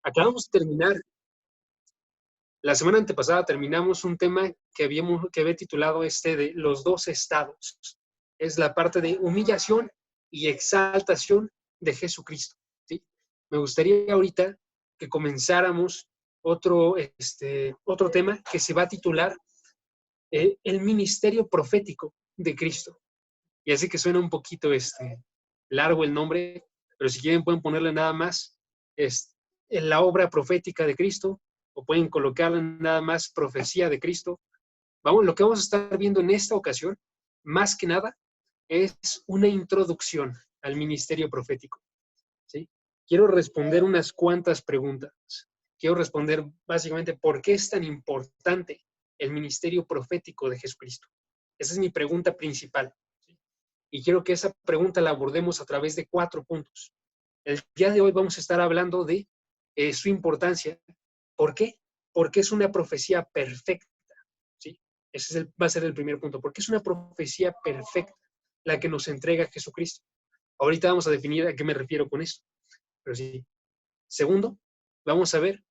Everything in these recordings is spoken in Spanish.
Acabamos de terminar, la semana antepasada terminamos un tema que había titulado de los dos estados. Es la parte de humillación y exaltación de Jesucristo, ¿sí? Me gustaría ahorita que comenzáramos otro tema que se va a titular el ministerio profético de Cristo. Y así que suena un poquito largo el nombre, pero si quieren pueden ponerle nada más en la obra profética de Cristo, o pueden colocarle nada más profecía de Cristo. Lo que vamos a estar viendo en esta ocasión, más que nada, es una introducción al ministerio profético, ¿sí? Quiero responder unas cuantas preguntas. Quiero responder básicamente por qué es tan importante el ministerio profético de Jesucristo. Esa es mi pregunta principal. Y quiero que esa pregunta la abordemos a través de 4 puntos. El día de hoy vamos a estar hablando de su importancia. ¿Por qué? Porque es una profecía perfecta, ¿sí? Ese va a ser el primer punto. Porque es una profecía perfecta la que nos entrega Jesucristo. Ahorita vamos a definir a qué me refiero con esto. Pero sí. Segundo, vamos a ver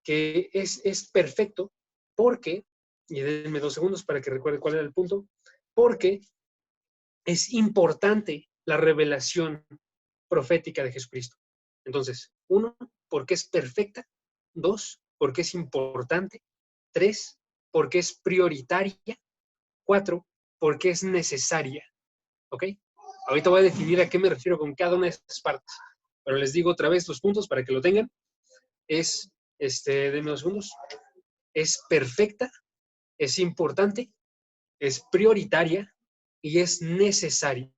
que es perfecto porque, y denme 2 segundos para que recuerde cuál era el punto, porque es importante la revelación profética de Jesucristo. Entonces, 1, porque es perfecta. 2, porque es importante. 3, porque es prioritaria. 4, porque es necesaria. ¿Ok? Ahorita voy a definir a qué me refiero con cada una de estas partes. Pero les digo otra vez los puntos para que lo tengan. Denme 2 segundos. Es perfecta, es importante, es prioritaria y es necesaria.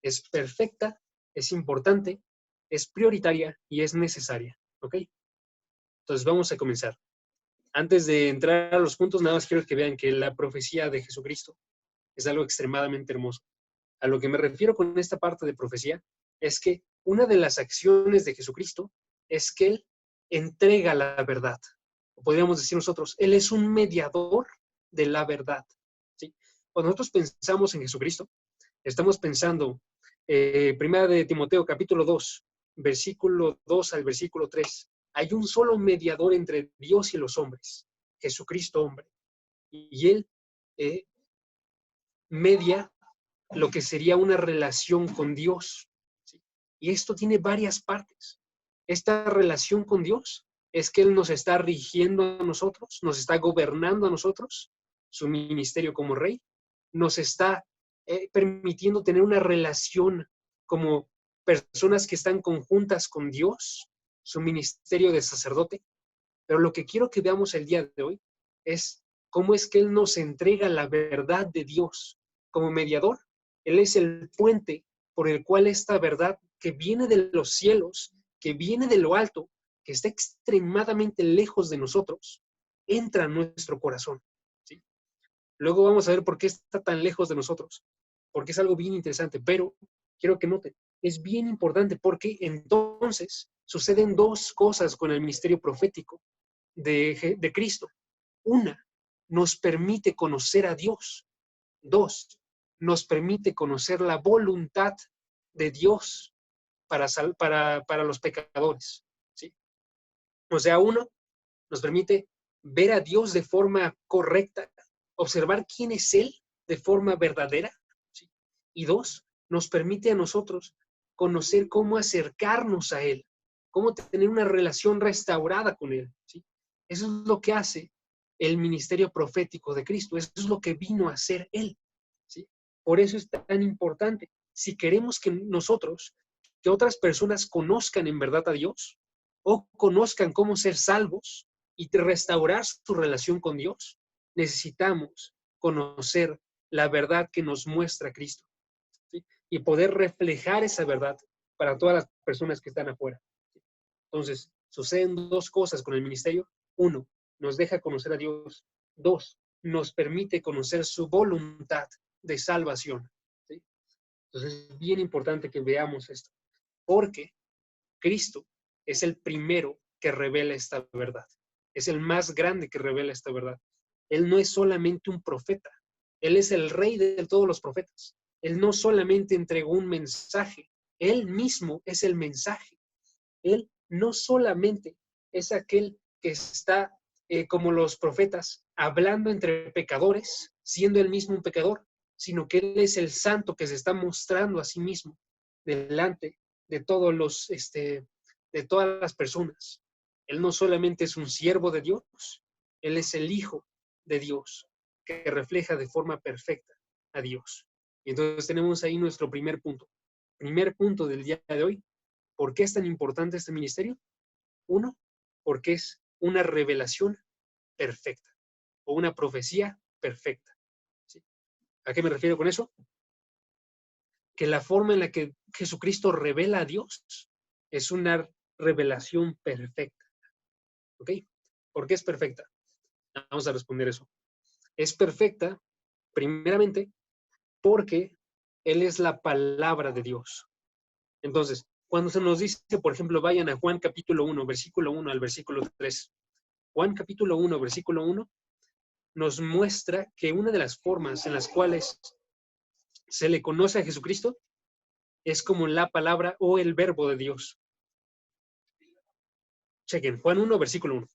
Es perfecta, es importante, es prioritaria y es necesaria. ¿Ok? Entonces vamos a comenzar. Antes de entrar a los puntos, nada más quiero que vean que la profecía de Jesucristo es algo extremadamente hermoso. A lo que me refiero con esta parte de profecía es que una de las acciones de Jesucristo es que Él entrega la verdad. O podríamos decir nosotros, Él es un mediador de la verdad, ¿sí? Cuando nosotros pensamos en Jesucristo, estamos pensando, primera de Timoteo, capítulo 2, versículo 2 al versículo 3. Hay un solo mediador entre Dios y los hombres, Jesucristo hombre. Y Él media lo que sería una relación con Dios, ¿sí? Y esto tiene varias partes. Esta relación con Dios es que Él nos está rigiendo a nosotros, nos está gobernando a nosotros, su ministerio como rey, nos está permitiendo tener una relación como personas que están conjuntas con Dios, su ministerio de sacerdote. Pero lo que quiero que veamos el día de hoy es cómo es que Él nos entrega la verdad de Dios como mediador. Él es el puente por el cual esta verdad que viene de los cielos, que viene de lo alto, que está extremadamente lejos de nosotros, entra a nuestro corazón, ¿sí? Luego vamos a ver por qué está tan lejos de nosotros, porque es algo bien interesante, pero quiero que noten, es bien importante porque entonces suceden 2 cosas con el ministerio profético de Cristo. 1, nos permite conocer a Dios. 2, nos permite conocer la voluntad de Dios para los pecadores, ¿sí? O sea, 1, nos permite ver a Dios de forma correcta, observar quién es Él de forma verdadera, ¿sí? Y 2, nos permite a nosotros conocer cómo acercarnos a Él, cómo tener una relación restaurada con Él, ¿sí? Eso es lo que hace el ministerio profético de Cristo, eso es lo que vino a hacer Él, ¿sí? Por eso es tan importante. Si queremos que otras personas conozcan en verdad a Dios, o conozcan cómo ser salvos y restaurar su relación con Dios, necesitamos conocer la verdad que nos muestra Cristo, ¿sí? Y poder reflejar esa verdad para todas las personas que están afuera, ¿sí? Entonces, suceden 2 cosas con el ministerio. 1, nos deja conocer a Dios. 2, nos permite conocer su voluntad de salvación, ¿sí? Entonces, es bien importante que veamos esto, porque Cristo es el primero que revela esta verdad. Es el más grande que revela esta verdad. Él no es solamente un profeta. Él es el rey de todos los profetas. Él no solamente entregó un mensaje. Él mismo es el mensaje. Él no solamente es aquel que está, como los profetas, hablando entre pecadores, siendo él mismo un pecador, sino que él es el santo que se está mostrando a sí mismo delante de todos de todas las personas. Él no solamente es un siervo de Dios, él es el Hijo de Dios, que refleja de forma perfecta a Dios. Y entonces tenemos ahí nuestro primer punto. Primer punto del día de hoy. ¿Por qué es tan importante este ministerio? Uno, porque es una revelación perfecta o una profecía perfecta. ¿Sí? ¿A qué me refiero con eso? Que la forma en la que Jesucristo revela a Dios es una revelación perfecta. ¿Ok? ¿Por qué es perfecta? Vamos a responder eso. Es perfecta, primeramente, porque Él es la palabra de Dios. Entonces, cuando se nos dice, por ejemplo, vayan a Juan capítulo 1, versículo 1 al versículo 3. Juan capítulo 1, versículo 1, nos muestra que una de las formas en las cuales se le conoce a Jesucristo es como la palabra o el verbo de Dios. Chequen, Juan 1, versículo 1.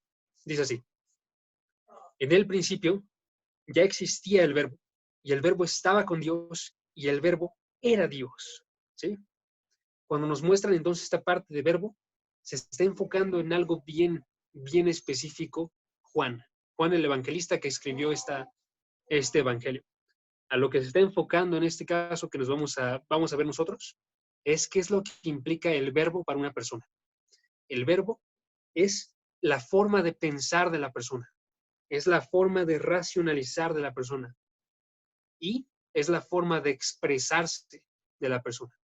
Dice así: en el principio ya existía el verbo, y el verbo estaba con Dios, y el verbo era Dios. ¿Sí? Cuando nos muestran entonces esta parte de verbo, se está enfocando en algo bien, bien específico Juan. Juan el evangelista que escribió este evangelio. A lo que se está enfocando en este caso que nos vamos a ver nosotros, es qué es lo que implica el verbo para una persona. El verbo es la forma de pensar de la persona, es la forma de racionalizar de la persona y es la forma de expresarse de la persona.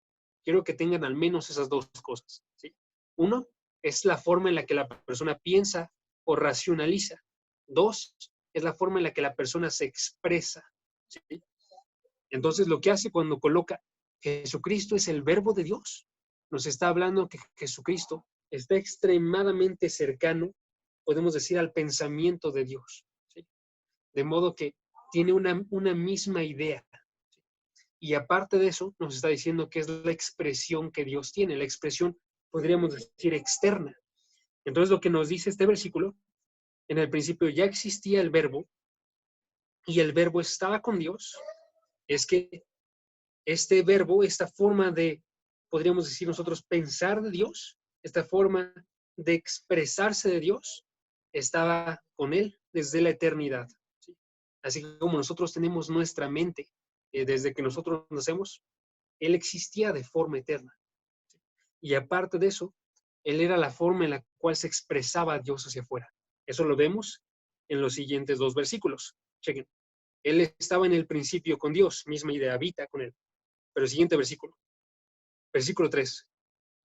Quiero que tengan al menos esas dos cosas. ¿Sí? Uno, es la forma en la que la persona piensa o racionaliza. Dos, es la forma en la que la persona se expresa. ¿Sí? Entonces, lo que hace cuando coloca Jesucristo es el verbo de Dios, nos está hablando que Jesucristo está extremadamente cercano, podemos decir, al pensamiento de Dios. ¿Sí? De modo que tiene una misma idea. ¿Sí? Y aparte de eso, nos está diciendo que es la expresión que Dios tiene, la expresión, podríamos decir, externa. Entonces, lo que nos dice este versículo, en el principio ya existía el verbo y el verbo estaba con Dios, es que este verbo, esta forma de, podríamos decir nosotros, pensar de Dios, esta forma de expresarse de Dios, estaba con Él desde la eternidad. ¿Sí? Así como nosotros tenemos nuestra mente desde que nosotros nacemos, Él existía de forma eterna. ¿Sí? Y aparte de eso, Él era la forma en la cual se expresaba a Dios hacia afuera. Eso lo vemos en los siguientes dos versículos. Chequen. Él estaba en el principio con Dios, misma idea, habita con Él. Pero el siguiente versículo, versículo 3.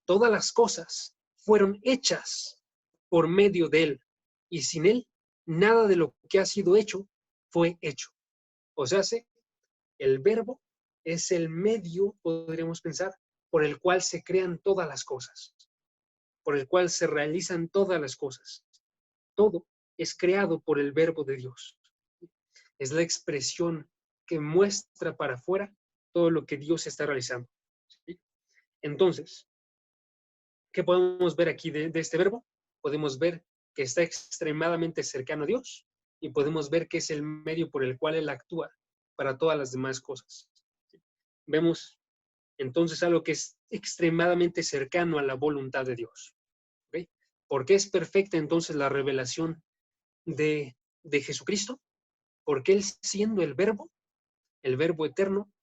Todas las cosas fueron hechas por medio de Él, y sin Él, nada de lo que ha sido hecho fue hecho. O sea, el verbo es el medio, podríamos pensar, por el cual se crean todas las cosas, por el cual se realizan todas las cosas. Todo es creado por el verbo de Dios. Es la expresión que muestra para afuera todo lo que Dios está realizando. ¿Sí? Entonces, ¿qué podemos ver aquí de este verbo? Podemos ver que está extremadamente cercano a Dios y podemos ver que es el medio por el cual Él actúa para todas las demás cosas. Vemos entonces algo que es extremadamente cercano a la voluntad de Dios. ¿Okay? ¿Por qué es perfecta entonces la revelación de Jesucristo? Porque Él, siendo el verbo eterno,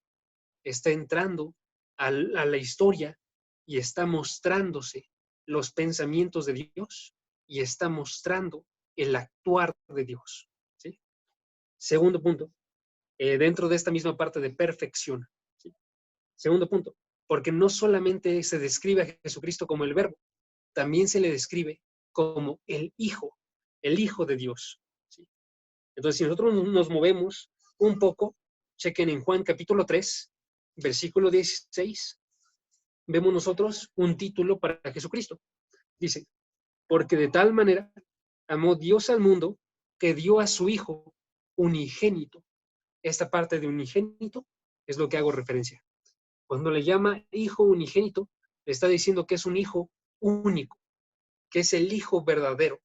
está entrando a la historia y está mostrándose los pensamientos de Dios y está mostrando el actuar de Dios. ¿Sí? Segundo punto, dentro de esta misma parte de perfección. ¿Sí? Segundo punto, porque no solamente se describe a Jesucristo como el verbo, también se le describe como el Hijo de Dios. ¿Sí? Entonces, si nosotros nos movemos un poco, chequen en Juan capítulo 3, versículo 16, vemos nosotros un título para Jesucristo. Dice, porque de tal manera amó Dios al mundo que dio a su Hijo unigénito. Esta parte de unigénito es lo que hago referencia. Cuando le llama Hijo unigénito, le está diciendo que es un Hijo único. que es el Hijo verdadero,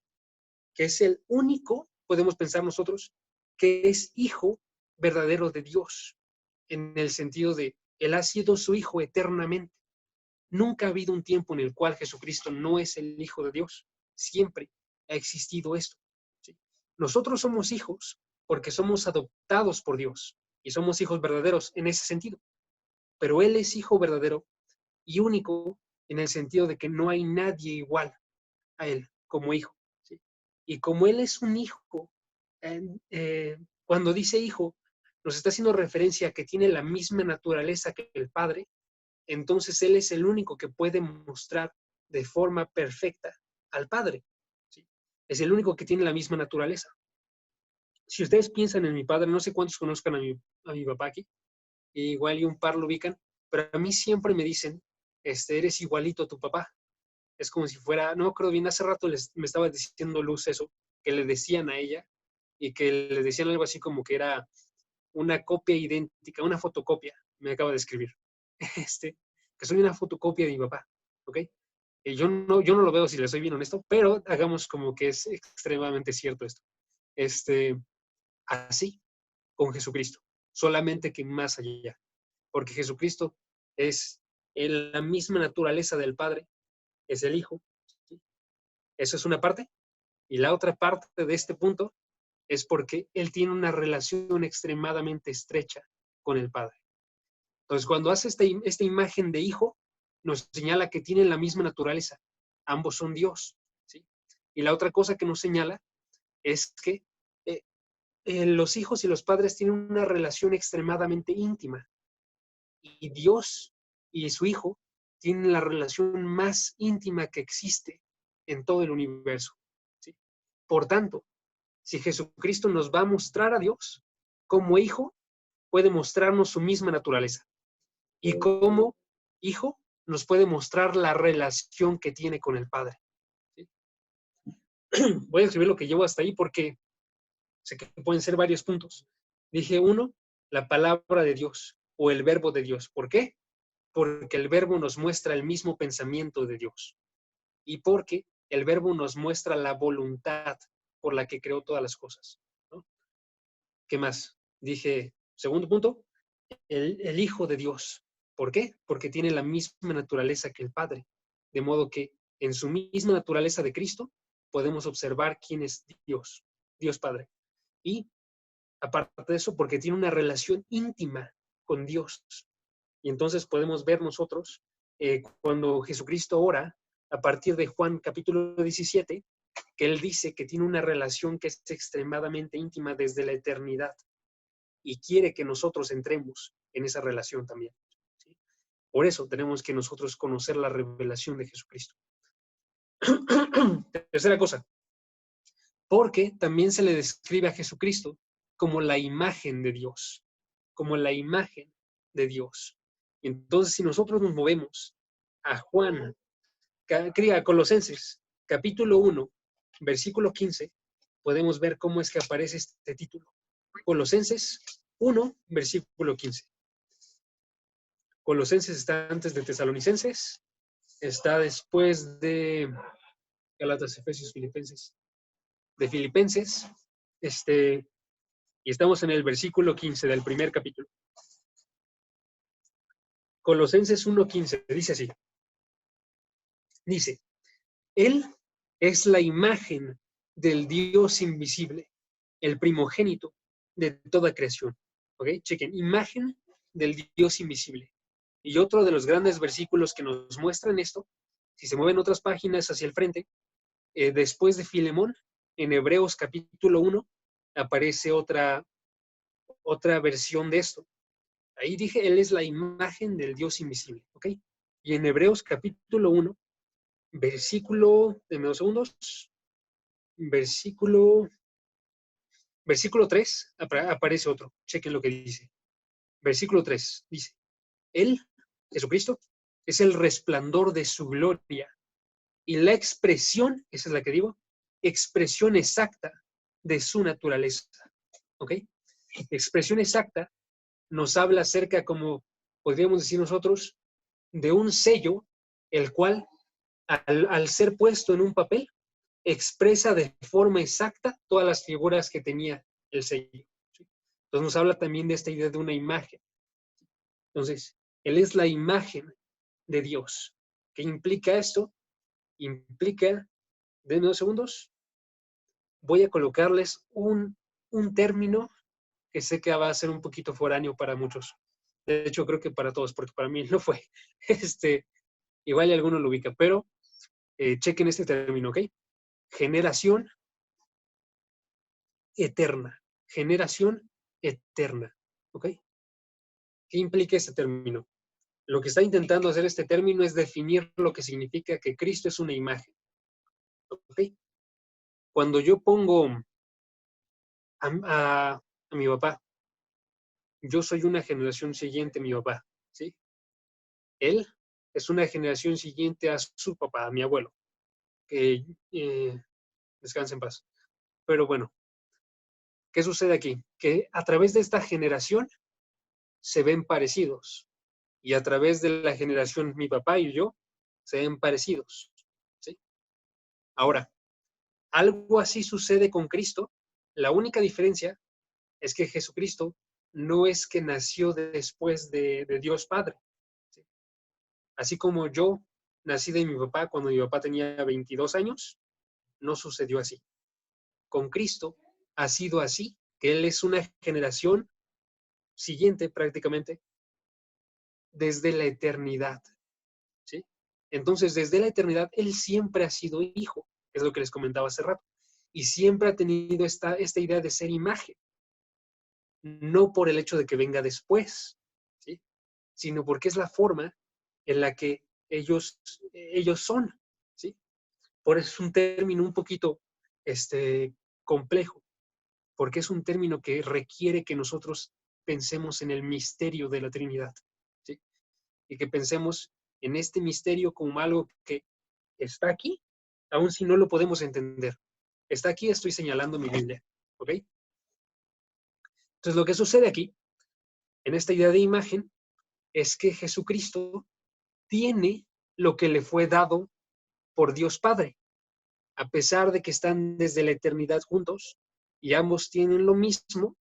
que es el único, podemos pensar nosotros, que es Hijo verdadero de Dios, en el sentido de, Él ha sido su Hijo eternamente. Nunca ha habido un tiempo en el cual Jesucristo no es el Hijo de Dios. Siempre ha existido esto. ¿Sí? Nosotros somos hijos porque somos adoptados por Dios y somos hijos verdaderos en ese sentido. Pero Él es Hijo verdadero y único en el sentido de que no hay nadie igual a Él como hijo. ¿Sí? Y como Él es un hijo, cuando dice hijo, nos está haciendo referencia a que tiene la misma naturaleza que el Padre, entonces Él es el único que puede mostrar de forma perfecta al Padre. ¿Sí? Es el único que tiene la misma naturaleza. Si ustedes piensan en mi padre, no sé cuántos conozcan a mi papá aquí, igual y un par lo ubican, pero a mí siempre me dicen, eres igualito a tu papá. Es como si fuera, no me acuerdo bien, hace rato me estaba diciendo Luz eso, que le decían a ella, y que le decían algo así como que era una copia idéntica, una fotocopia, me acaba de escribir, que soy una fotocopia de mi papá, ¿ok? Yo no lo veo si le soy bien honesto, pero hagamos como que es extremadamente cierto esto. Así con Jesucristo, solamente que más allá, porque Jesucristo es la misma naturaleza del Padre, es el Hijo. ¿Sí? Eso es una parte. Y la otra parte de este punto es porque Él tiene una relación extremadamente estrecha con el Padre. Entonces, cuando hace esta imagen de Hijo, nos señala que tienen la misma naturaleza. Ambos son Dios. ¿Sí? Y la otra cosa que nos señala es que los hijos y los padres tienen una relación extremadamente íntima. Y Dios y su Hijo tienen la relación más íntima que existe en todo el universo. ¿Sí? Por tanto, si Jesucristo nos va a mostrar a Dios como Hijo, puede mostrarnos su misma naturaleza. Y como Hijo, nos puede mostrar la relación que tiene con el Padre. ¿Sí? Voy a escribir lo que llevo hasta ahí porque sé que pueden ser varios puntos. Dije uno, la palabra de Dios o el verbo de Dios. ¿Por qué? Porque el verbo nos muestra el mismo pensamiento de Dios. Y porque el verbo nos muestra la voluntad por la que creó todas las cosas. ¿No? ¿Qué más? Dije, segundo punto, el Hijo de Dios. ¿Por qué? Porque tiene la misma naturaleza que el Padre. De modo que en su misma naturaleza de Cristo podemos observar quién es Dios, Dios Padre. Y aparte de eso, porque tiene una relación íntima con Dios. Y entonces podemos ver nosotros, cuando Jesucristo ora, a partir de Juan capítulo 17, que Él dice que tiene una relación que es extremadamente íntima desde la eternidad y quiere que nosotros entremos en esa relación también. ¿Sí? Por eso tenemos que nosotros conocer la revelación de Jesucristo. Tercera cosa, porque también se le describe a Jesucristo como la imagen de Dios, como la imagen de Dios. Entonces, si nosotros nos movemos a Juan, a Colosenses, capítulo 1, versículo 15, podemos ver cómo es que aparece este título. Colosenses 1, versículo 15. Colosenses está antes de Tesalonicenses, está después de Galatas, Efesios, Filipenses. De Filipenses, y estamos en el versículo 15 del primer capítulo. Colosenses 1:15, dice así. Dice, Él es la imagen del Dios invisible, el primogénito de toda creación. ¿Ok? Chequen, imagen del Dios invisible. Y otro de los grandes versículos que nos muestran esto, si se mueven otras páginas hacia el frente, después de Filemón, en Hebreos capítulo 1, aparece otra versión de esto. Ahí dije, Él es la imagen del Dios invisible, ¿ok? Y en Hebreos capítulo 1, versículo, denme 2 segundos, versículo 3, aparece otro. Chequen lo que dice. Versículo 3 dice, Él, Jesucristo, es el resplandor de su gloria y la expresión, esa es la que digo, expresión exacta de su naturaleza. ¿Ok? Expresión exacta nos habla acerca, como podríamos decir nosotros, de un sello, el cual al ser puesto en un papel, expresa de forma exacta todas las figuras que tenía el sello. ¿Sí? Entonces nos habla también de esta idea de una imagen. Entonces, Él es la imagen de Dios. ¿Qué implica esto? Implica, denme 2 segundos, voy a colocarles un término que sé que va a ser un poquito foráneo para muchos. De hecho, creo que para todos, porque para mí no fue. Igual y alguno lo ubica, pero chequen este término, ¿ok? Generación eterna. Generación eterna, ¿ok? ¿Qué implica este término? Lo que está intentando hacer este término es definir lo que significa que Cristo es una imagen, ¿ok? Cuando yo pongo a mi papá, yo soy una generación siguiente a mi papá, ¿sí? Él es una generación siguiente a su papá, a mi abuelo, que descanse en paz. Pero bueno, ¿qué sucede aquí? Que a través de esta generación se ven parecidos y a través de la generación mi papá y yo se ven parecidos, ¿sí? Ahora, algo así sucede con Cristo. La única diferencia es que Jesucristo no es que nació después de Dios Padre, ¿sí? Así como yo nací de mi papá cuando mi papá tenía 22 años, no sucedió así. Con Cristo ha sido así, que Él es una generación siguiente prácticamente desde la eternidad, ¿sí? Entonces, desde la eternidad, Él siempre ha sido hijo, es lo que les comentaba hace rato, y siempre ha tenido esta idea de ser imagen, no por el hecho de que venga después, ¿sí? Sino porque es la forma en la que ellos son, ¿sí? Por eso es un término un poquito complejo, porque es un término que requiere que nosotros pensemos en el misterio de la Trinidad, ¿sí? Y que pensemos en este misterio como algo que está aquí, aun si no lo podemos entender. Está aquí, estoy señalando mi Biblia, ¿ok? Entonces, lo que sucede aquí, en esta idea de imagen, es que Jesucristo tiene lo que le fue dado por Dios Padre. A pesar de que están desde la eternidad juntos y ambos tienen lo mismo,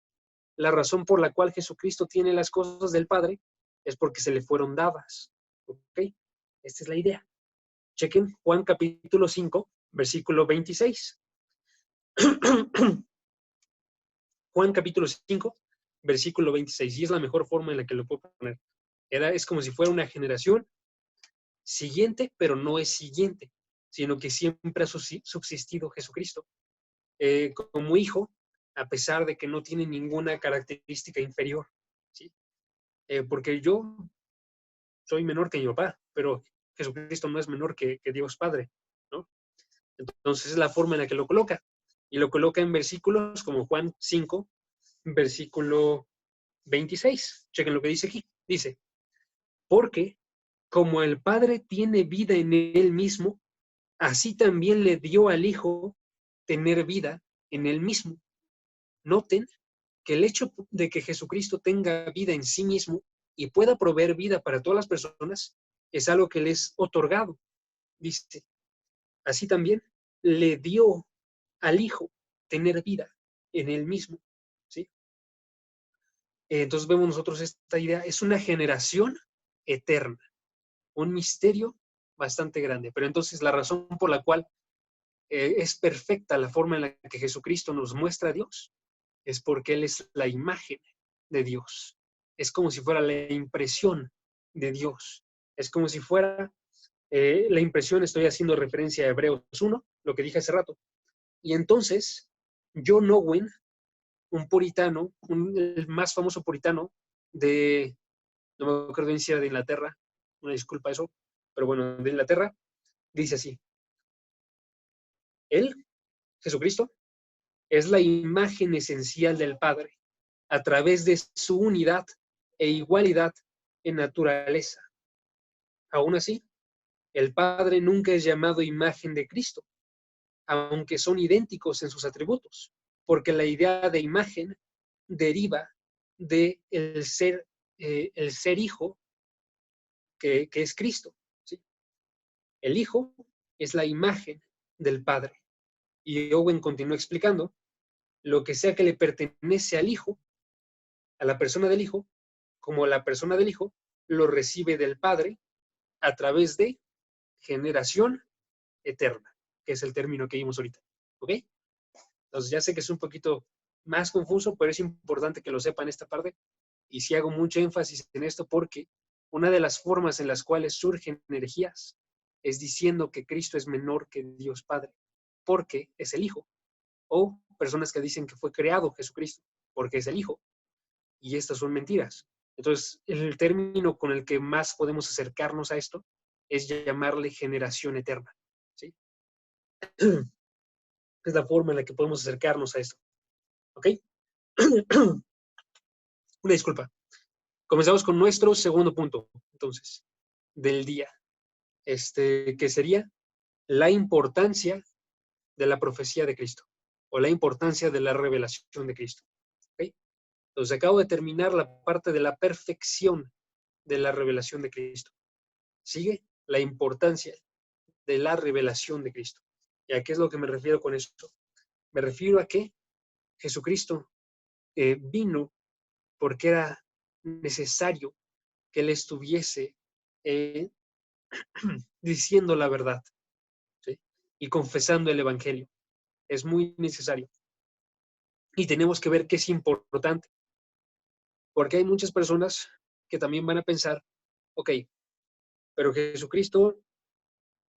la razón por la cual Jesucristo tiene las cosas del Padre es porque se le fueron dadas. ¿Ok? Esta es la idea. Chequen Juan capítulo 5, versículo 26. Juan capítulo 5, versículo 26. Y es la mejor forma en la que lo puedo poner. Es como si fuera una generación siguiente, pero no es siguiente, sino que siempre ha subsistido Jesucristo como hijo, a pesar de que no tiene ninguna característica inferior, ¿sí? Porque yo soy menor que mi papá, pero Jesucristo no es menor que Dios Padre, ¿no? Entonces es la forma en la que lo coloca. Y lo coloca en versículos como Juan 5, versículo 26. Chequen lo que dice aquí. Dice, porque como el Padre tiene vida en él mismo, así también le dio al Hijo tener vida en él mismo. Noten que el hecho de que Jesucristo tenga vida en sí mismo y pueda proveer vida para todas las personas es algo que le es otorgado. Dice, así también le dio al Hijo tener vida en él mismo, ¿sí? Entonces vemos nosotros esta idea, es una generación eterna, un misterio bastante grande, pero entonces la razón por la cual es perfecta la forma en la que Jesucristo nos muestra a Dios es porque Él es la imagen de Dios. Es como si fuera la impresión de Dios. Es como si fuera la impresión, estoy haciendo referencia a Hebreos 1, lo que dije hace rato. Y entonces, John Owen, un puritano, el más famoso puritano no me acuerdo bien si era de Inglaterra, una disculpa eso, pero bueno, de Inglaterra, dice así, Él, Jesucristo, es la imagen esencial del Padre, a través de su unidad e igualdad en naturaleza. Aún así, el Padre nunca es llamado imagen de Cristo, aunque son idénticos en sus atributos, porque la idea de imagen deriva de el ser hijo que es Cristo, ¿sí? El Hijo es la imagen del Padre. Y Owen continúa explicando, lo que sea que le pertenece al Hijo, a la persona del Hijo, como la persona del Hijo, lo recibe del Padre a través de generación eterna, que es el término que vimos ahorita. ¿Ok? Entonces ya sé que es un poquito más confuso, pero es importante que lo sepan esta parte. Y sí hago mucho énfasis en esto porque una de las formas en las cuales surgen energías es diciendo que Cristo es menor que Dios Padre, porque es el Hijo. O personas que dicen que fue creado Jesucristo, porque es el Hijo. Y estas son mentiras. Entonces, el término con el que más podemos acercarnos a esto es llamarle generación eterna. ¿Sí? Es la forma en la que podemos acercarnos a esto. ¿Ok? Una disculpa. Comenzamos con nuestro segundo punto, entonces, del día. Que sería la importancia de la profecía de Cristo o la importancia de la revelación de Cristo. ¿Okay? Entonces, acabo de terminar la parte de la perfección de la revelación de Cristo. Sigue la importancia de la revelación de Cristo. ¿Y a qué es lo que me refiero con esto? Me refiero a que Jesucristo vino porque era necesario que Él estuviese diciendo la verdad, ¿sí? Y confesando el Evangelio. Es muy necesario. Y tenemos que ver que es importante, porque hay muchas personas que también van a pensar, ok, pero Jesucristo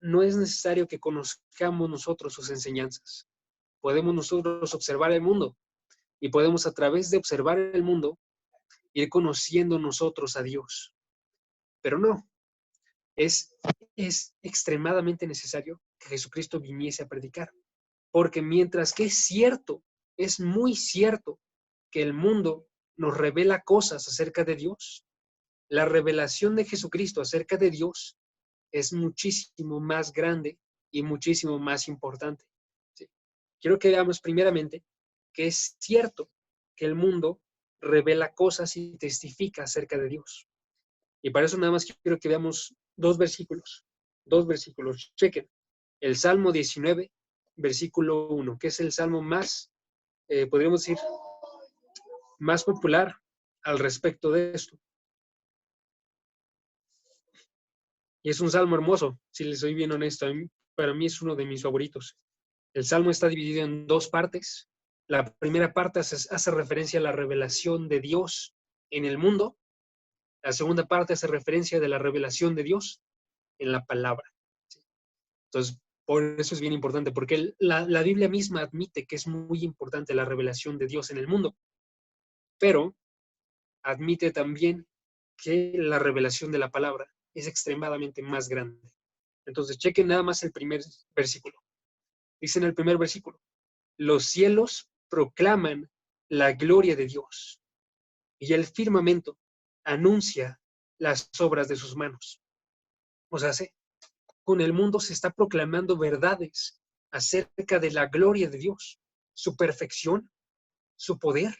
no es necesario que conozcamos nosotros sus enseñanzas. Podemos nosotros observar el mundo y podemos a través de observar el mundo ir conociendo nosotros a Dios. Pero no, es extremadamente necesario que Jesucristo viniese a predicar. Porque mientras que es cierto, es muy cierto que el mundo nos revela cosas acerca de Dios, la revelación de Jesucristo acerca de Dios es muchísimo más grande y muchísimo más importante. ¿Sí? Quiero que veamos primeramente que es cierto que el mundo revela cosas y testifica acerca de Dios. Y para eso nada más quiero que veamos dos versículos. Chequen. El Salmo 19, versículo 1, que es el salmo más, podríamos decir, más popular al respecto de esto. Y es un salmo hermoso, si les soy bien honesto. Para mí es uno de mis favoritos. El salmo está dividido en dos partes. La primera parte hace referencia a la revelación de Dios en el mundo. La segunda parte hace referencia de la revelación de Dios en la palabra. Entonces, por eso es bien importante, porque la Biblia misma admite que es muy importante la revelación de Dios en el mundo, pero admite también que la revelación de la palabra es extremadamente más grande. Entonces, chequen nada más el primer versículo. Dice en el primer versículo, los cielos proclaman la gloria de Dios y el firmamento anuncia las obras de sus manos. O sea, con el mundo se está proclamando verdades acerca de la gloria de Dios, su perfección, su poder,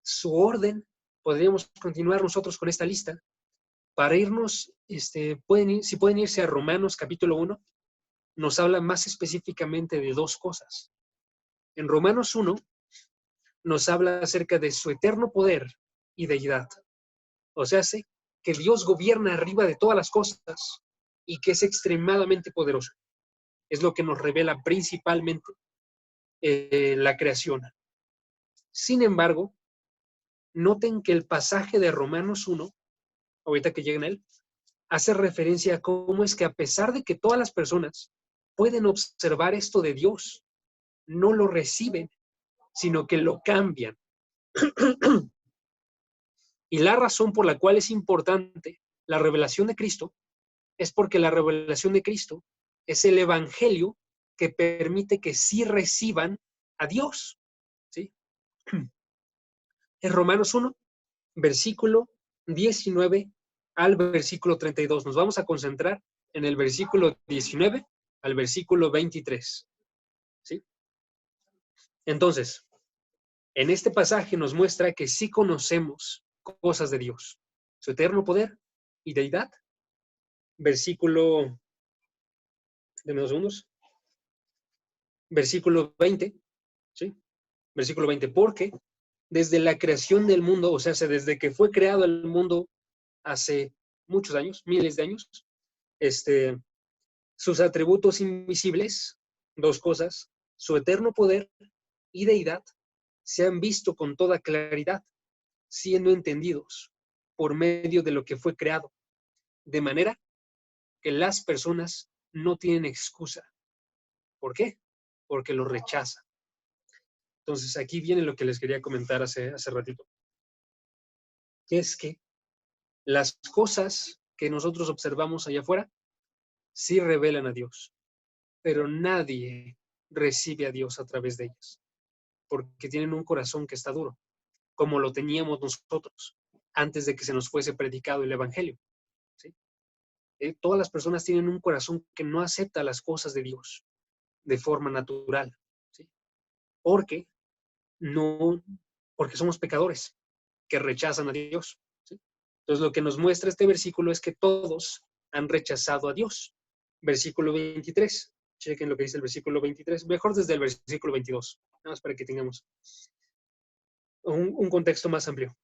su orden. Podríamos continuar nosotros con esta lista. Para irnos, si pueden irse a Romanos capítulo 1, nos habla más específicamente de dos cosas. En Romanos 1 nos habla acerca de su eterno poder y deidad. O sea, que Dios gobierna arriba de todas las cosas y que es extremadamente poderoso. Es lo que nos revela principalmente la creación. Sin embargo, noten que el pasaje de Romanos 1, ahorita que lleguen a él, hace referencia a cómo es que a pesar de que todas las personas pueden observar esto de Dios, no lo reciben, sino que lo cambian. Y la razón por la cual es importante la revelación de Cristo es porque la revelación de Cristo es el evangelio que permite que sí reciban a Dios. ¿Sí? En Romanos 1, versículo 19 al versículo 32. Nos vamos a concentrar en el versículo 19 al versículo 23. ¿Sí? Entonces, en este pasaje nos muestra que sí conocemos cosas de Dios, su eterno poder y deidad. Versículo Deme 2 segundos. Versículo 20, ¿sí? Versículo 20, porque desde la creación del mundo, o sea, desde que fue creado el mundo hace muchos años, miles de años, sus atributos invisibles, 2 cosas, su eterno poder y deidad, se han visto con toda claridad, siendo entendidos por medio de lo que fue creado, de manera que las personas no tienen excusa. ¿Por qué? Porque lo rechazan. Entonces, aquí viene lo que les quería comentar hace ratito, que es que las cosas que nosotros observamos allá afuera sí revelan a Dios, pero nadie recibe a Dios a través de ellas, porque tienen un corazón que está duro, como lo teníamos nosotros antes de que se nos fuese predicado el Evangelio, ¿sí? Todas las personas tienen un corazón que no acepta las cosas de Dios de forma natural, ¿sí? Porque no, porque somos pecadores que rechazan a Dios, ¿sí? Entonces, lo que nos muestra este versículo es que todos han rechazado a Dios. Versículo 23. Chequen lo que dice el versículo 23. Mejor desde el versículo 22. Nada más para que tengamos un contexto más amplio.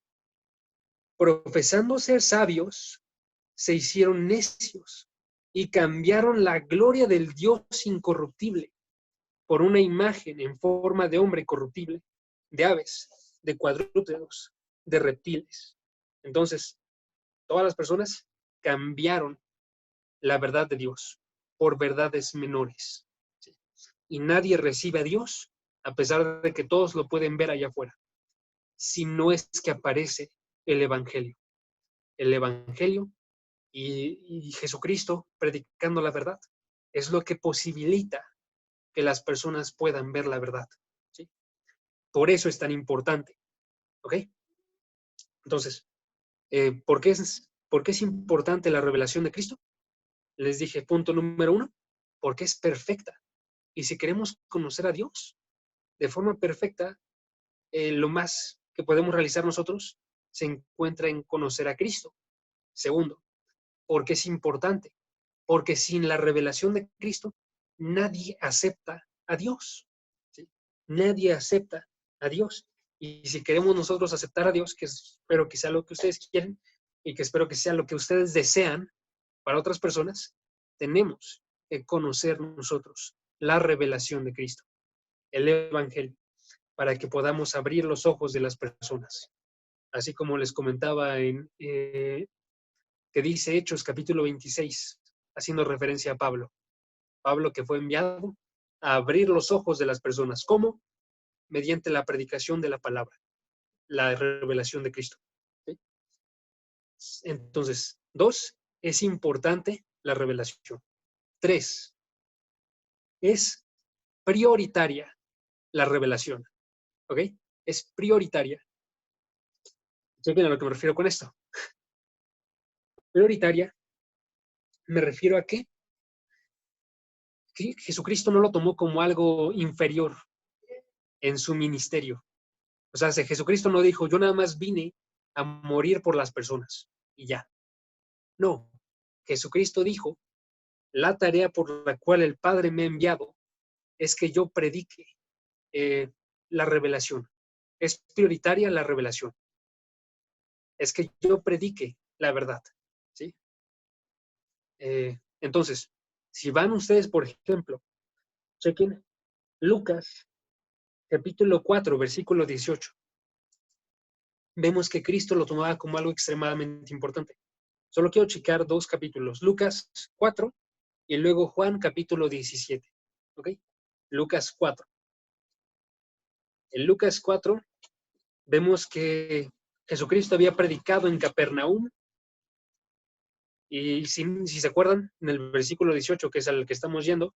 Profesando ser sabios, se hicieron necios y cambiaron la gloria del Dios incorruptible por una imagen en forma de hombre corruptible, de aves, de cuadrúpedos, de reptiles. Entonces, todas las personas cambiaron la verdad de Dios por verdades menores. ¿Sí? Y nadie recibe a Dios, a pesar de que todos lo pueden ver allá afuera, si no es que aparece el Evangelio. El Evangelio y Jesucristo predicando la verdad es lo que posibilita que las personas puedan ver la verdad, ¿sí? Por eso es tan importante, ¿ok? Entonces, ¿por qué es importante la revelación de Cristo? Les dije, punto número 1, porque es perfecta. Y si queremos conocer a Dios de forma perfecta, lo más que podemos realizar nosotros se encuentra en conocer a Cristo. Segundo, porque es importante, porque sin la revelación de Cristo, nadie acepta a Dios, ¿sí? Nadie acepta a Dios. Y si queremos nosotros aceptar a Dios, que espero que sea lo que ustedes quieren y que espero que sea lo que ustedes desean para otras personas, tenemos que conocer nosotros la revelación de Cristo, el Evangelio, para que podamos abrir los ojos de las personas. Así como les comentaba que dice Hechos capítulo 26, haciendo referencia a Pablo. Pablo que fue enviado a abrir los ojos de las personas. ¿Cómo? Mediante la predicación de la palabra, la revelación de Cristo. ¿Sí? Entonces, 2, es importante la revelación. 3, es prioritaria la revelación. ¿Ok? Es prioritaria. Chequen a lo que me refiero con esto. Prioritaria, me refiero a que Jesucristo no lo tomó como algo inferior en su ministerio. O sea, Jesucristo no dijo, yo nada más vine a morir por las personas y ya. No, Jesucristo dijo, la tarea por la cual el Padre me ha enviado es que yo predique la revelación. Es prioritaria la revelación. Es que yo predique la verdad. ¿Sí? Entonces, si van ustedes, por ejemplo, chequen Lucas, capítulo 4, versículo 18. Vemos que Cristo lo tomaba como algo extremadamente importante. Solo quiero checar 2 capítulos, Lucas 4 y luego Juan capítulo 17. ¿Ok? Lucas 4. En Lucas 4 vemos que Jesucristo había predicado en Capernaum y si se acuerdan, en el versículo 18, que es al que estamos yendo,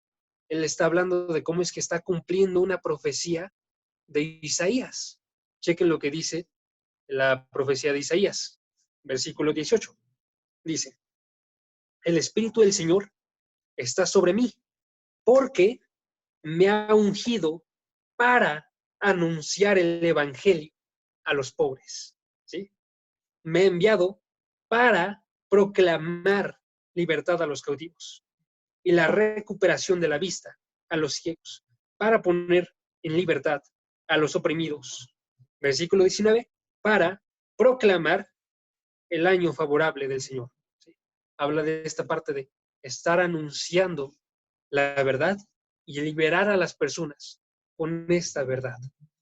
él está hablando de cómo es que está cumpliendo una profecía de Isaías. Chequen lo que dice la profecía de Isaías, versículo 18. Dice, el Espíritu del Señor está sobre mí, porque me ha ungido para anunciar el Evangelio a los pobres. ¿Sí? Me ha enviado para proclamar libertad a los cautivos y la recuperación de la vista a los ciegos, para poner en libertad a los oprimidos. Versículo 19, para proclamar el año favorable del Señor. ¿Sí? Habla de esta parte de estar anunciando la verdad y liberar a las personas con esta verdad.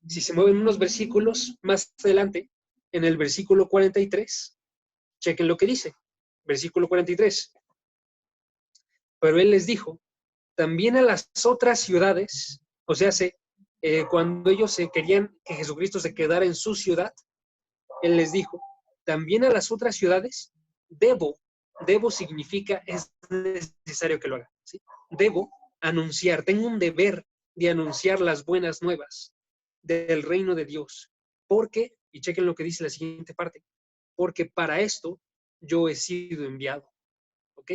Si se mueven unos versículos más adelante, en el versículo 43, chequen lo que dice. Versículo 43. Pero él les dijo, también a las otras ciudades, o sea, cuando ellos se querían que Jesucristo se quedara en su ciudad, él les dijo, también a las otras ciudades debo significa es necesario que lo haga, ¿sí? Debo anunciar, tengo un deber de anunciar las buenas nuevas del reino de Dios, porque, y chequen lo que dice la siguiente parte, porque para esto yo he sido enviado, ¿ok?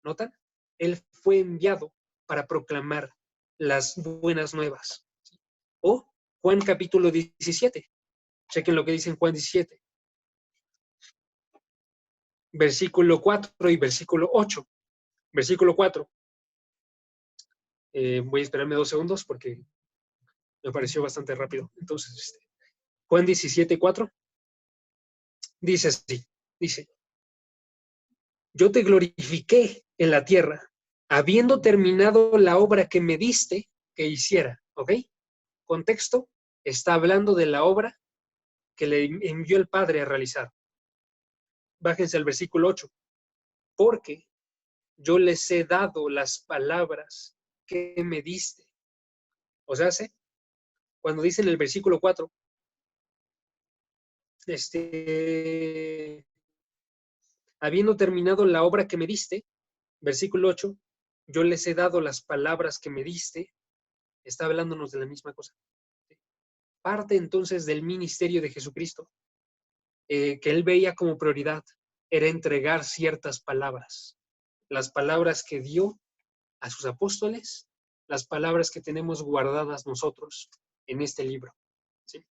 ¿Notan? Él fue enviado para proclamar las buenas nuevas. O Juan capítulo 17. Chequen lo que dice en Juan 17. Versículo 4 y versículo 8. Versículo 4. Voy a esperarme 2 segundos porque me pareció bastante rápido. Entonces, Juan 17, 4. Dice así. Dice, yo te glorifiqué en la tierra, habiendo terminado la obra que me diste que hiciera. ¿Ok? Contexto, está hablando de la obra que le envió el Padre a realizar. Bájense al versículo 8. Porque yo les he dado las palabras que me diste. O sea, cuando dice en el versículo 4, habiendo terminado la obra que me diste, versículo 8, yo les he dado las palabras que me diste, está hablándonos de la misma cosa. Parte entonces del ministerio de Jesucristo, que él veía como prioridad, era entregar ciertas palabras. Las palabras que dio a sus apóstoles, las palabras que tenemos guardadas nosotros en este libro. ¿Sí?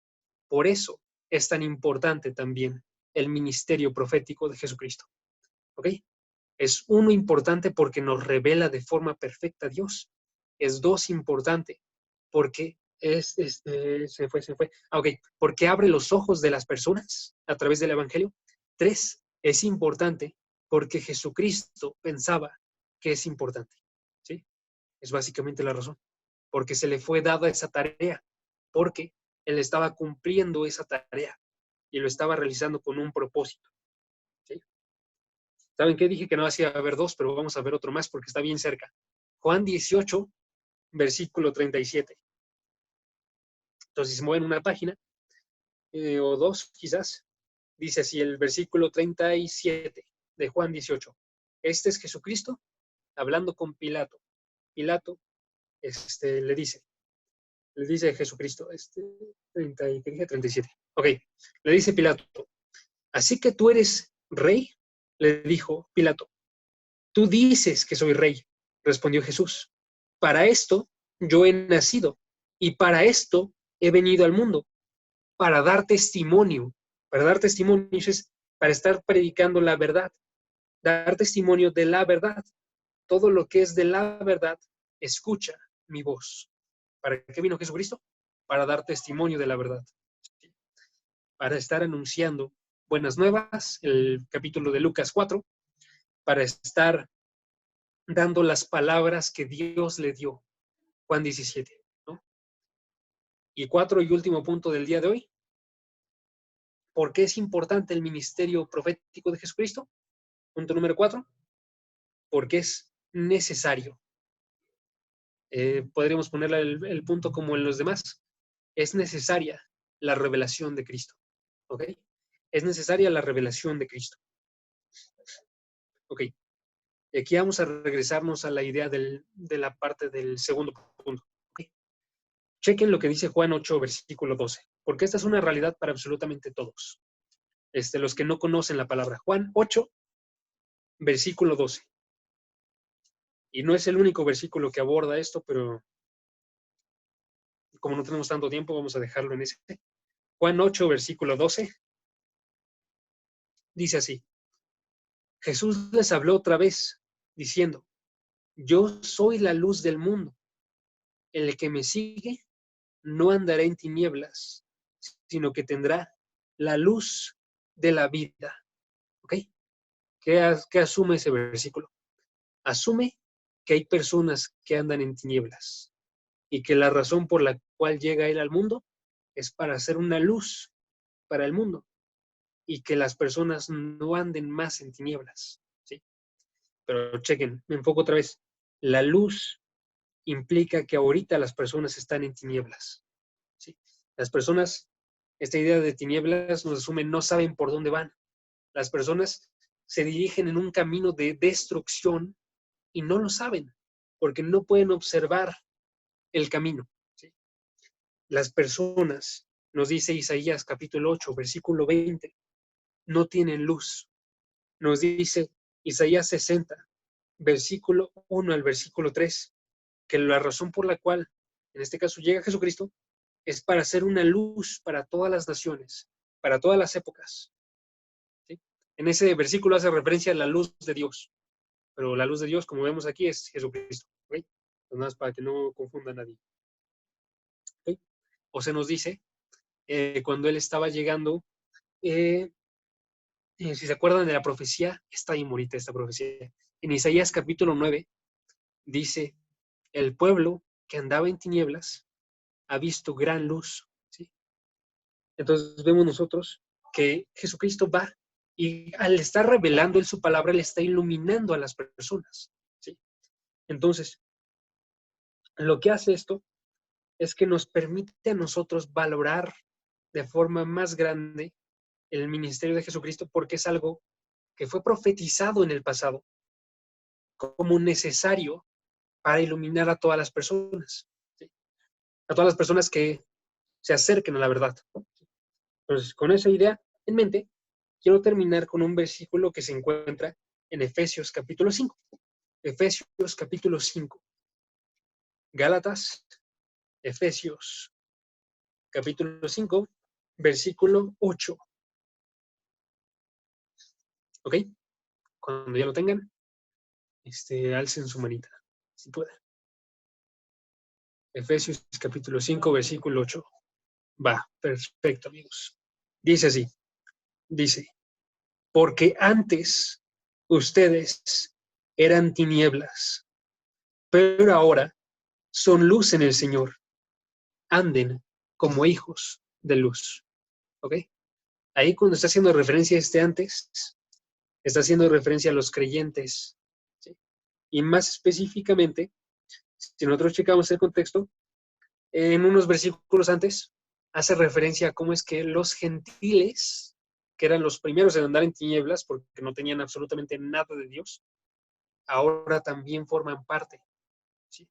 Por eso es tan importante también el ministerio profético de Jesucristo. ¿Ok? Es uno, importante porque nos revela de forma perfecta a Dios. Es dos, importante porque se fue. Ok, porque abre los ojos de las personas a través del Evangelio. 3, es importante porque Jesucristo pensaba que es importante. ¿Sí? Es básicamente la razón. Porque se le fue dada esa tarea. Porque él estaba cumpliendo esa tarea y lo estaba realizando con un propósito. ¿Sí? ¿Saben qué? Dije que no hacía haber dos, pero vamos a ver otro más porque está bien cerca. Juan 18, versículo 37. Entonces, si se mueven una página, o dos quizás, dice así el versículo 37 de Juan 18. Este es Jesucristo hablando con Pilato. Pilato le dice Jesucristo, 37. Ok, le dice Pilato, ¿así que tú eres rey? Le dijo Pilato. Tú dices que soy rey, respondió Jesús. Para esto yo he nacido y para esto he venido al mundo, para dar testimonio. Para dar testimonio es para estar predicando la verdad, dar testimonio de la verdad. Todo lo que es de la verdad, escucha mi voz. ¿Para qué vino Jesucristo? Para dar testimonio de la verdad. Para estar anunciando buenas nuevas, el capítulo de Lucas 4, para estar dando las palabras que Dios le dio, Juan 17, ¿no? Y 4 y último punto del día de hoy, ¿por qué es importante el ministerio profético de Jesucristo? Punto número 4, porque es necesario. Podríamos ponerle el punto como en los demás. Es necesaria la revelación de Cristo. ¿Ok? Es necesaria la revelación de Cristo. Ok. Y aquí vamos a regresarnos a la idea de la parte del segundo punto. Okay. Chequen lo que dice Juan 8, versículo 12, porque esta es una realidad para absolutamente todos. Los que no conocen la palabra. Juan 8, versículo 12. Y no es el único versículo que aborda esto, pero como no tenemos tanto tiempo, vamos a dejarlo en ese. Juan 8, versículo 12. Dice así. Jesús les habló otra vez, diciendo, Yo soy la luz del mundo. El que me sigue no andará en tinieblas, sino que tendrá la luz de la vida. ¿Ok? ¿Qué asume ese versículo? Asume que hay personas que andan en tinieblas y que la razón por la cual llega él al mundo es para hacer una luz para el mundo y que las personas no anden más en tinieblas. ¿Sí? Pero chequen, me enfoco otra vez. La luz implica que ahorita las personas están en tinieblas. ¿Sí? Las personas, esta idea de tinieblas nos asume, no saben por dónde van. Las personas se dirigen en un camino de destrucción y no lo saben, porque no pueden observar el camino. ¿Sí? Las personas, nos dice Isaías capítulo 8, versículo 20, no tienen luz. Nos dice Isaías 60, versículo 1 al versículo 3, que la razón por la cual, en este caso, llega Jesucristo, es para ser una luz para todas las naciones, para todas las épocas. ¿Sí? En ese versículo hace referencia a la luz de Dios, pero la luz de Dios, como vemos aquí, es Jesucristo. ¿Okay? Entonces, nada más para que no confunda a nadie. ¿Okay? O se nos dice, cuando Él estaba llegando, si se acuerdan de la profecía, está ahí bonita esta profecía. En Isaías capítulo 9 dice, el pueblo que andaba en tinieblas ha visto gran luz. ¿Sí? Entonces vemos nosotros que Jesucristo va y al estar revelando en su palabra, le está iluminando a las personas. ¿Sí? Entonces, lo que hace esto es que nos permite a nosotros valorar de forma más grande el ministerio de Jesucristo porque es algo que fue profetizado en el pasado como necesario para iluminar a todas las personas, ¿sí? A todas las personas que se acerquen a la verdad. Entonces, con esa idea en mente, quiero terminar con un versículo que se encuentra en Efesios capítulo 5. Efesios capítulo 5. Gálatas, Efesios capítulo 5, versículo 8. ¿Ok? Cuando ya lo tengan, alcen su manita, si pueden. Efesios capítulo 5, versículo 8. Va, perfecto, amigos. Dice así, dice, porque antes ustedes eran tinieblas, pero ahora son luz en el Señor. Anden como hijos de luz. ¿Ok? Ahí cuando está haciendo referencia a este antes, está haciendo referencia a los creyentes. ¿Sí? Y más específicamente, si nosotros checamos el contexto, en unos versículos antes, hace referencia a cómo es que los gentiles, que eran los primeros en andar en tinieblas porque no tenían absolutamente nada de Dios, ahora también forman parte. ¿Sí?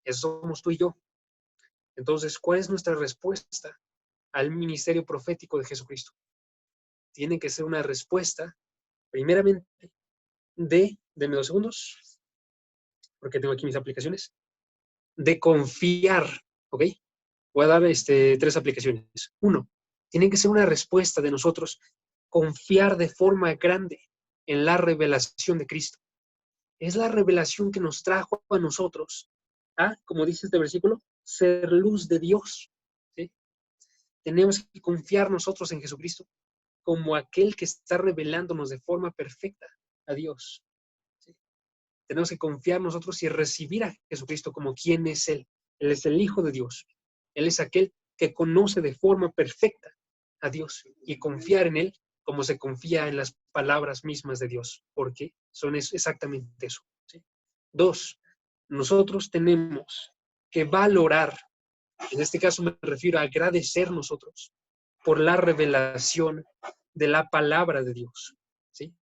Eso somos tú y yo. Entonces, ¿cuál es nuestra respuesta al ministerio profético de Jesucristo? Tiene que ser una respuesta, primeramente, denme 2 segundos, porque tengo aquí mis aplicaciones, de confiar, ¿ok? Voy a dar 3 aplicaciones. 1, tiene que ser una respuesta de nosotros, confiar de forma grande en la revelación de Cristo. Es la revelación que nos trajo a nosotros, como dice este versículo, ser luz de Dios. ¿Sí? Tenemos que confiar nosotros en Jesucristo como aquel que está revelándonos de forma perfecta a Dios. ¿Sí? Tenemos que confiar nosotros y recibir a Jesucristo como quien es Él. Él es el Hijo de Dios. Él es aquel que conoce de forma perfecta a Dios y confiar en Él como se confía en las palabras mismas de Dios, porque son exactamente eso. ¿Sí? 2, nosotros tenemos que valorar, en este caso me refiero a agradecer nosotros por la revelación de la palabra de Dios. ¿Sí?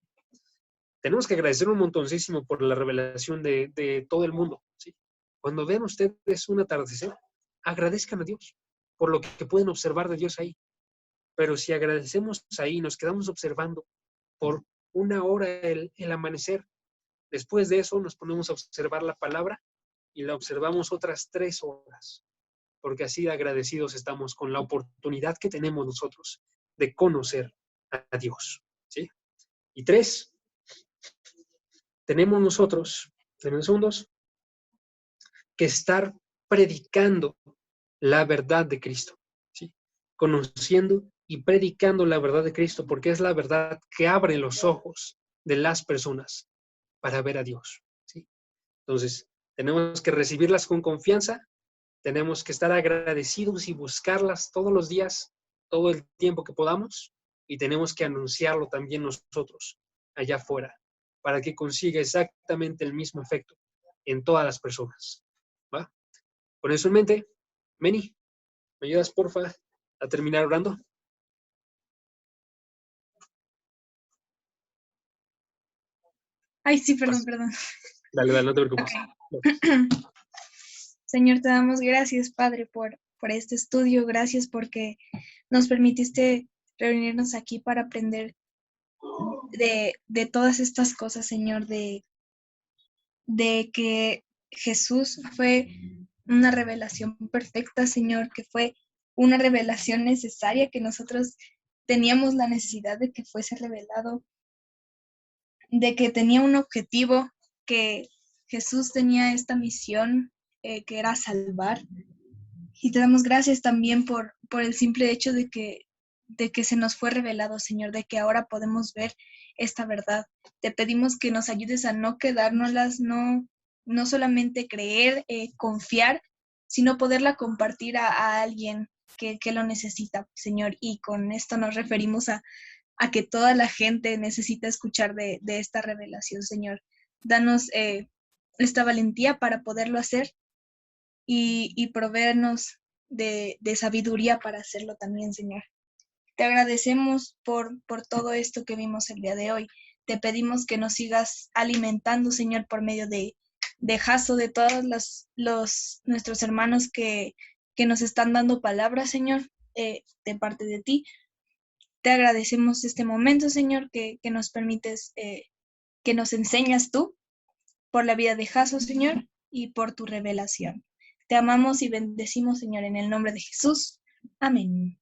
Tenemos que agradecer un montoncísimo por la revelación de todo el mundo. ¿Sí? Cuando vean ustedes un atardecer, agradezcan a Dios por lo que pueden observar de Dios ahí. Pero si agradecemos ahí, nos quedamos observando por 1 hora el amanecer, después de eso nos ponemos a observar la palabra y la observamos otras 3 horas, porque así de agradecidos estamos con la oportunidad que tenemos nosotros de conocer a Dios. ¿Sí? Y 3, tenemos nosotros, en segundos, que estar predicando la verdad de Cristo, ¿sí? Conociendo y predicando la verdad de Cristo, porque es la verdad que abre los ojos de las personas para ver a Dios, ¿sí? Entonces, tenemos que recibirlas con confianza, tenemos que estar agradecidos y buscarlas todos los días, todo el tiempo que podamos, y tenemos que anunciarlo también nosotros allá afuera, para que consiga exactamente el mismo efecto en todas las personas, ¿va? Con eso en mente, Meni, ¿me ayudas, porfa, a terminar orando? Ay, sí, perdón. Dale, no te preocupes. Okay. Señor, te damos gracias, Padre, por este estudio. Gracias porque nos permitiste reunirnos aquí para aprender de todas estas cosas, Señor, de que Jesús fue una revelación perfecta, Señor, que fue una revelación necesaria, que nosotros teníamos la necesidad de que fuese revelado, de que tenía un objetivo, que Jesús tenía esta misión que era salvar. Y te damos gracias también por el simple hecho de que se nos fue revelado, Señor, de que ahora podemos ver esta verdad. Te pedimos que nos ayudes a no quedárnoslas, no solamente creer, confiar, sino poderla compartir a alguien que lo necesita, Señor. Y con esto nos referimos a que toda la gente necesita escuchar de esta revelación, Señor. Danos esta valentía para poderlo hacer y proveernos de sabiduría para hacerlo también, Señor. Te agradecemos por todo esto que vimos el día de hoy. Te pedimos que nos sigas alimentando, Señor, por medio de Jaso, de todos nuestros hermanos que nos están dando palabras, Señor, de parte de ti. Te agradecemos este momento, Señor, que nos permites, que nos enseñas tú por la vida de Jaso, Señor, y por tu revelación. Te amamos y bendecimos, Señor, en el nombre de Jesús. Amén.